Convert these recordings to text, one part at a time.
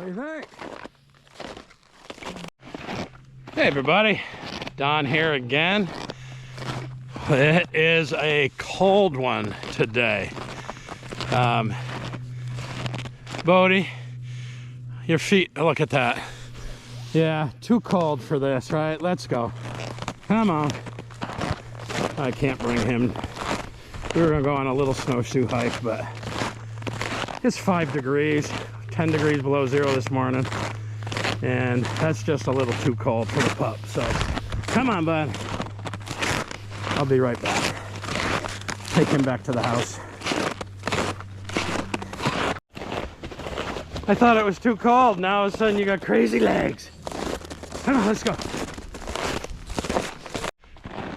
do you think? Hey everybody, Don here again. It is a cold one today. Bodie, your feet, look at that. Yeah, too cold for this, right? Let's go. Come on. I can't bring him. We were gonna go on a little snowshoe hike, but it's 5 degrees, 10 degrees below zero this morning. And that's just a little too cold for the pup. So come on, bud. I'll be right back. Take him back to the house. I thought it was too cold. Now all of a sudden you got crazy legs. Come on, let's go.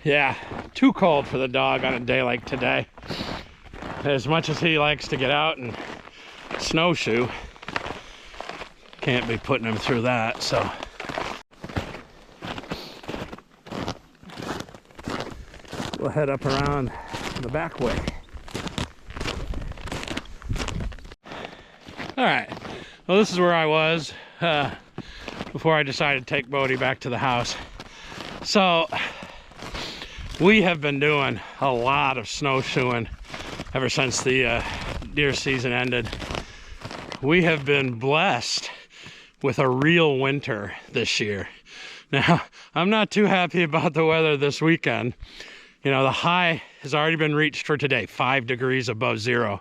Yeah, too cold for the dog on a day like today. As much as he likes to get out and snowshoe, can't be putting him through that, so. We'll head up around the back way. All right, well, this is where I was before I decided to take Bodie back to the house. So we have been doing a lot of snowshoeing ever since the deer season ended. We have been blessed with a real winter this year. Now, I'm not too happy about the weather this weekend. You know, the high has already been reached for today, 5 degrees above zero.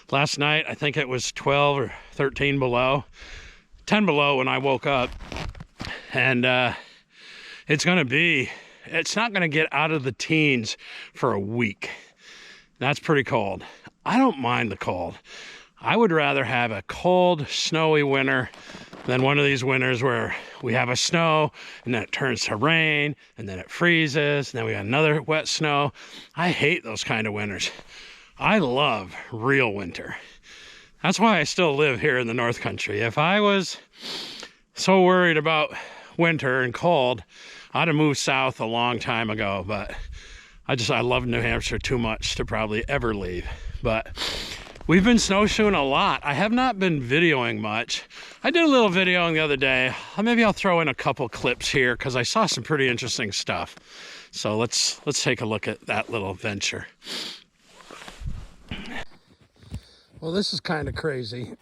Last night, I think it was 12 or 13 below, 10 below when I woke up. And it's not gonna get out of the teens for a week. That's pretty cold. I don't mind the cold. I would rather have a cold, snowy winter than one of these winters where we have a snow and then it turns to rain and then it freezes and then we got another wet snow. I hate those kind of winters. I love real winter. That's why I still live here in the North Country. If I was so worried about winter and cold, I'd have moved south a long time ago, but I love New Hampshire too much to probably ever leave. But we've been snowshoeing a lot. I have not been videoing much. I did a little videoing the other day. Maybe I'll throw in a couple clips here because I saw some pretty interesting stuff. So let's take a look at that little venture. Well, this is kind of crazy.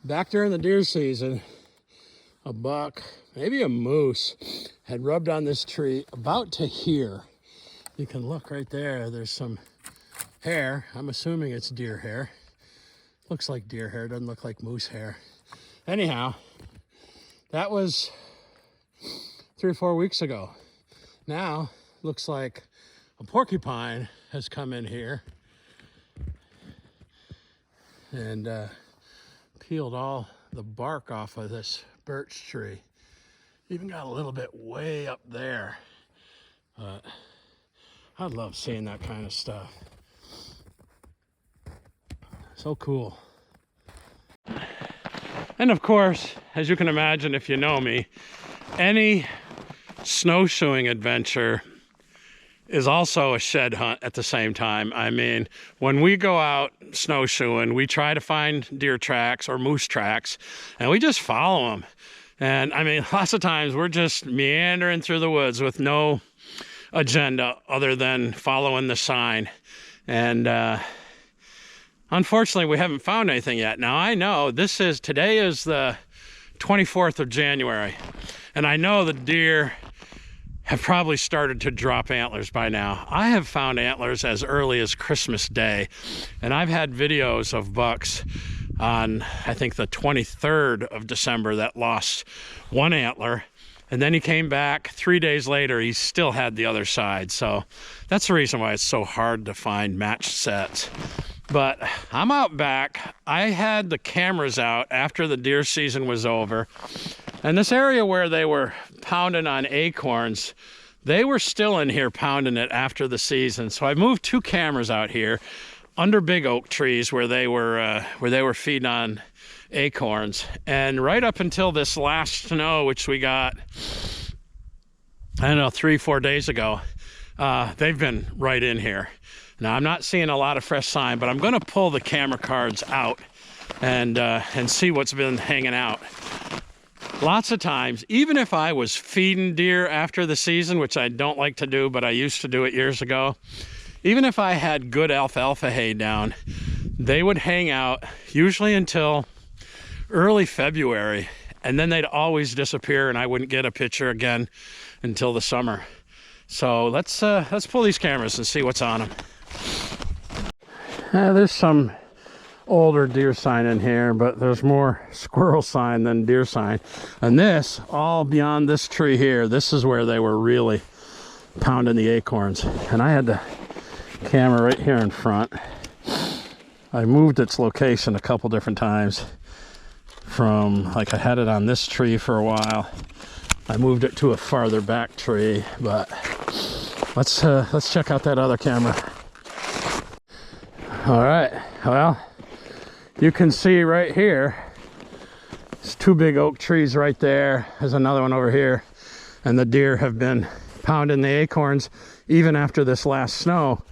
Back during the deer season, a buck, maybe a moose, had rubbed on this tree about to here. You can look right there. There's some hair. I'm assuming it's deer hair. Looks like deer hair, doesn't look like moose hair. Anyhow, that was 3 or 4 weeks ago. Now, looks like a porcupine has come in here and peeled all the bark off of this birch tree. Even got a little bit way up there. But I love seeing that kind of stuff. So cool. And of course, as you can imagine if you know me, any snowshoeing adventure is also a shed hunt at the same time. I mean, when we go out snowshoeing, we try to find deer tracks or moose tracks, and we just follow them. And I mean, lots of times we're just meandering through the woods with no agenda other than following the sign. And unfortunately, we haven't found anything yet. Now, I know today is the 24th of January, and I know the deer have probably started to drop antlers by now. I have found antlers as early as Christmas Day, and I've had videos of bucks on, I think, the 23rd of December that lost one antler, and then he came back 3 days later, he still had the other side. So that's the reason why it's so hard to find matched sets. But I'm out back. I had the cameras out after the deer season was over. And this area where they were pounding on acorns, they were still in here pounding it after the season. So I moved 2 cameras out here under big oak trees where they were feeding on acorns. And right up until this last snow, which we got, I don't know, 3-4 days ago, they've been right in here. Now, I'm not seeing a lot of fresh sign, but I'm going to pull the camera cards out and see what's been hanging out. Lots of times, even if I was feeding deer after the season, which I don't like to do, but I used to do it years ago, even if I had good alfalfa hay down, they would hang out usually until early February, and then they'd always disappear and I wouldn't get a picture again until the summer. So let's pull these cameras and see what's on them. There's some older deer sign in here, but there's more squirrel sign than deer sign. And this, all beyond this tree here, this is where they were really pounding the acorns. And I had the camera right here in front. I moved its location a couple different times from, like, I had it on this tree for a while. I moved it to a farther back tree, but let's check out that other camera. All right, well, you can see right here, there's two big oak trees right there. There's another one over here, and the deer have been pounding the acorns even after this last snow.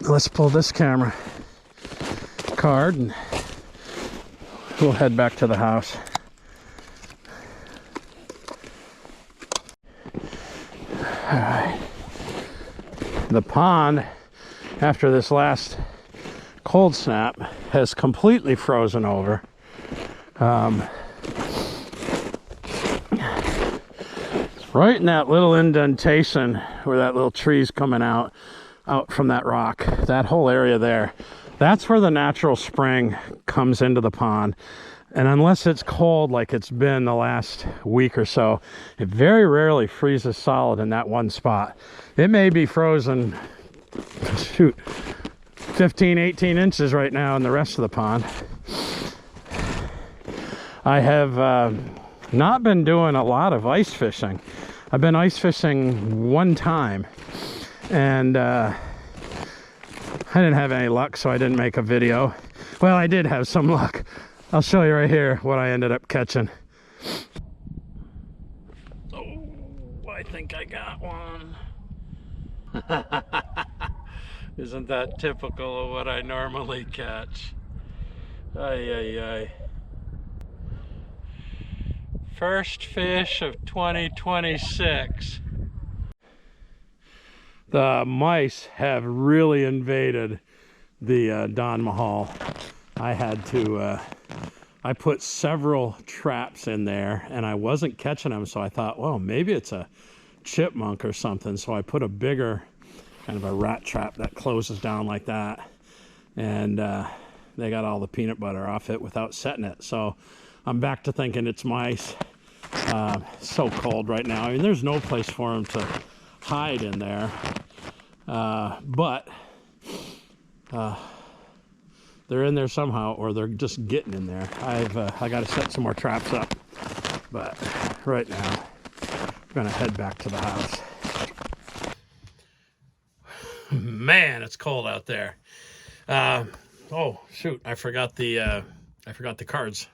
Let's pull this camera card and we'll head back to the house. All right. The pond, after this last cold snap, has completely frozen over. Right in that little indentation where that little tree's coming out from that rock, that whole area there, that's where the natural spring comes into the pond. And unless it's cold like it's been the last week or so, it very rarely freezes solid in that one spot. It may be frozen, shoot, 15, 18 inches right now in the rest of the pond. I have not been doing a lot of ice fishing. I've been ice fishing one time, and I didn't have any luck, so I didn't make a video. Well, I did have some luck. I'll show you right here what I ended up catching. Oh, I think I got one. Isn't that typical of what I normally catch? Ay, ay, ay. First fish of 2026. The mice have really invaded the Don Mahal. I had to, I put several traps in there and I wasn't catching them, so I thought, well, maybe it's a chipmunk or something. So I put a bigger, kind of a rat trap that closes down like that, and they got all the peanut butter off it without setting it. So I'm back to thinking it's mice. So cold right now. I mean, there's no place for them to hide in there, but they're in there somehow, or they're just getting in there. I got to set some more traps up, but right now I'm gonna head back to the house. Man, it's cold out there. Oh shoot, I forgot the cards.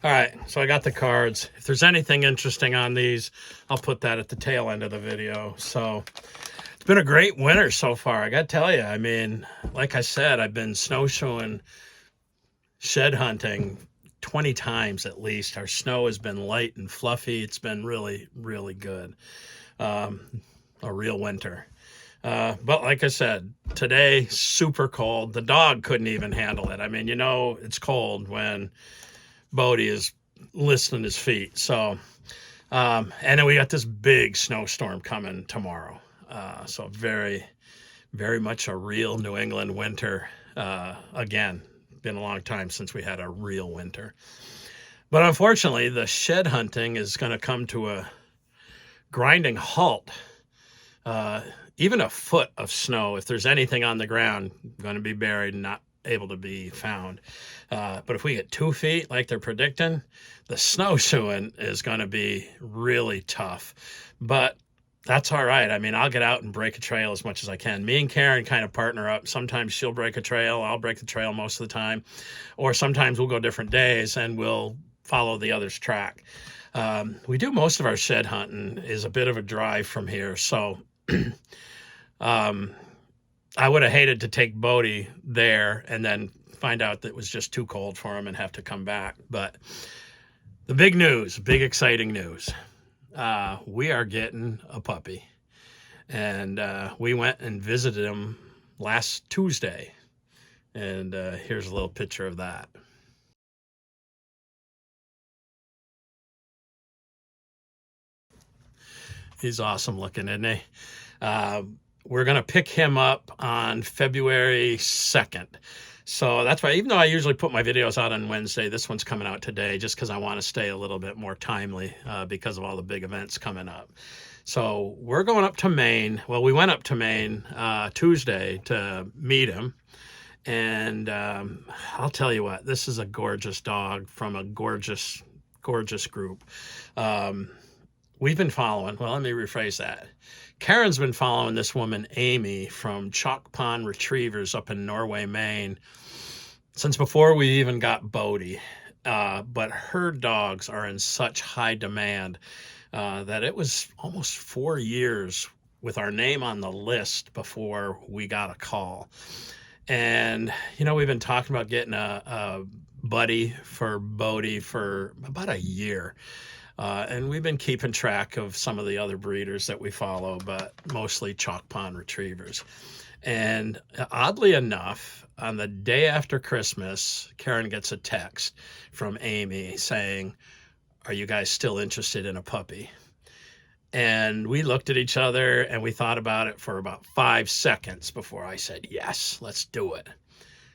All right, so I got the cards. If there's anything interesting on these, I'll put that at the tail end of the video. So it's been a great winter so far, I gotta tell you. I mean, like I said, I've been snowshoeing, shed hunting 20 times at least. Our snow has been light and fluffy. It's been really, really good. A real winter. But like I said, today, super cold. The dog couldn't even handle it. I mean, you know, it's cold when Bodie is listing his feet. So, and then we got this big snowstorm coming tomorrow. So very, very much a real New England winter. Again, been a long time since we had a real winter. But unfortunately, the shed hunting is going to come to a grinding halt. Even a foot of snow, if there's anything on the ground, going to be buried and not able to be found. But if we get 2 feet like they're predicting, the snowshoeing is going to be really tough. But that's all right. I mean, I'll get out and break a trail as much as I can. Me and Karen kind of partner up. Sometimes she'll break a trail. I'll break the trail most of the time. Or sometimes we'll go different days and we'll follow the other's track. We do most of our shed hunting is a bit of a drive from here. So I would have hated to take Bodie there and then find out that it was just too cold for him and have to come back. But the big news, big exciting news, we are getting a puppy. And we went and visited him last Tuesday. And here's a little picture of that. He's awesome looking, isn't he? We're going to pick him up on February 2nd. So that's why, even though I usually put my videos out on Wednesday, this one's coming out today just because I want to stay a little bit more timely because of all the big events coming up. So we're going up to Maine. Well, we went up to Maine Tuesday to meet him. And I'll tell you what, this is a gorgeous dog from a gorgeous, gorgeous group. We've been following, well, let me rephrase that. Karen's been following this woman, Amy, from Chalk Pond Retrievers up in Norway, Maine, since before we even got Bodie. But her dogs are in such high demand that it was almost 4 years with our name on the list before we got a call. And, you know, we've been talking about getting a buddy for Bodie for about a year. And we've been keeping track of some of the other breeders that we follow, but mostly Chalk Pond Retrievers. And oddly enough, on the day after Christmas, Karen gets a text from Amy saying, "Are you guys still interested in a puppy?" And we looked at each other and we thought about it for about 5 seconds before I said, "Yes, let's do it."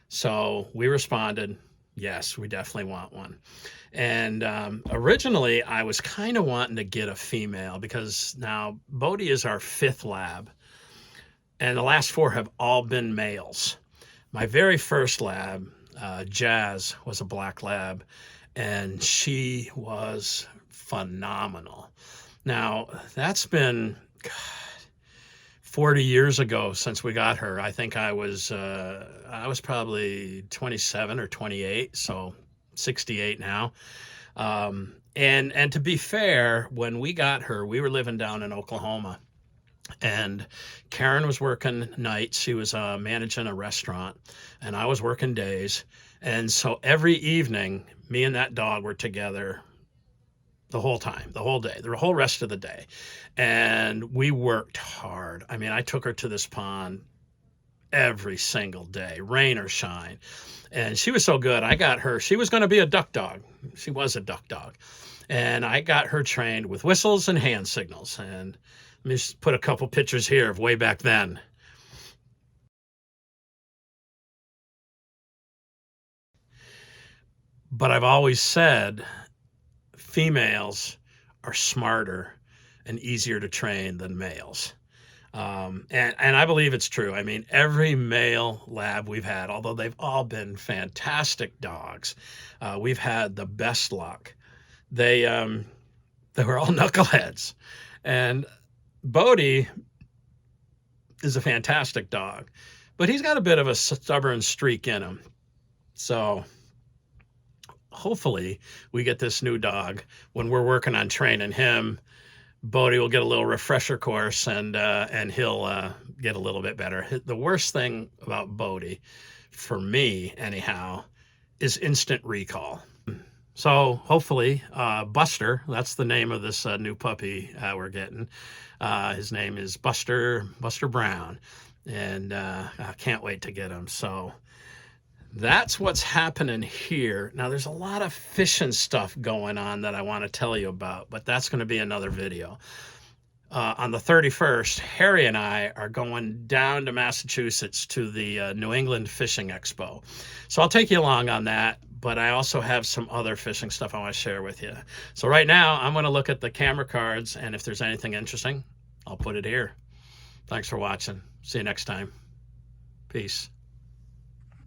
So we responded, "Yes, we definitely want one." And originally I was kind of wanting to get a female because now Bodie is our 5th lab and the last 4 have all been males. My very first lab, Jazz, was a black lab and she was phenomenal. Now that's been 40 years ago since we got her. I think I was probably 27 or 28, so 68 now. And to be fair, when we got her, we were living down in Oklahoma, and Karen was working nights. She was managing a restaurant, and I was working days. And so every evening, me and that dog were together the whole time, the whole day, the whole rest of the day. And we worked hard. I mean, I took her to this pond every single day, rain or shine. And she was so good. I got her, she was going to be a duck dog. She was a duck dog. And I got her trained with whistles and hand signals. And let me just put a couple pictures here of way back then. But I've always said females are smarter and easier to train than males. And I believe it's true. I mean, every male lab we've had, although they've all been fantastic dogs, we've had the best luck. They were all knuckleheads. And Bodie is a fantastic dog, but he's got a bit of a stubborn streak in him. So hopefully we get this new dog when we're working on training him. Bodie will get a little refresher course and he'll get a little bit better. The worst thing about Bodie, for me anyhow, is instant recall. So hopefully Buster, that's the name of this new puppy we're getting. His name is Buster Brown, and I can't wait to get him. So that's what's happening here. Now, there's a lot of fishing stuff going on that I want to tell you about, but that's going to be another video. On the 31st, Harry and I are going down to Massachusetts to the New England Fishing Expo. So I'll take you along on that, but I also have some other fishing stuff I want to share with you. So right now, I'm going to look at the camera cards, and if there's anything interesting, I'll put it here. Thanks for watching. See you next time. Peace.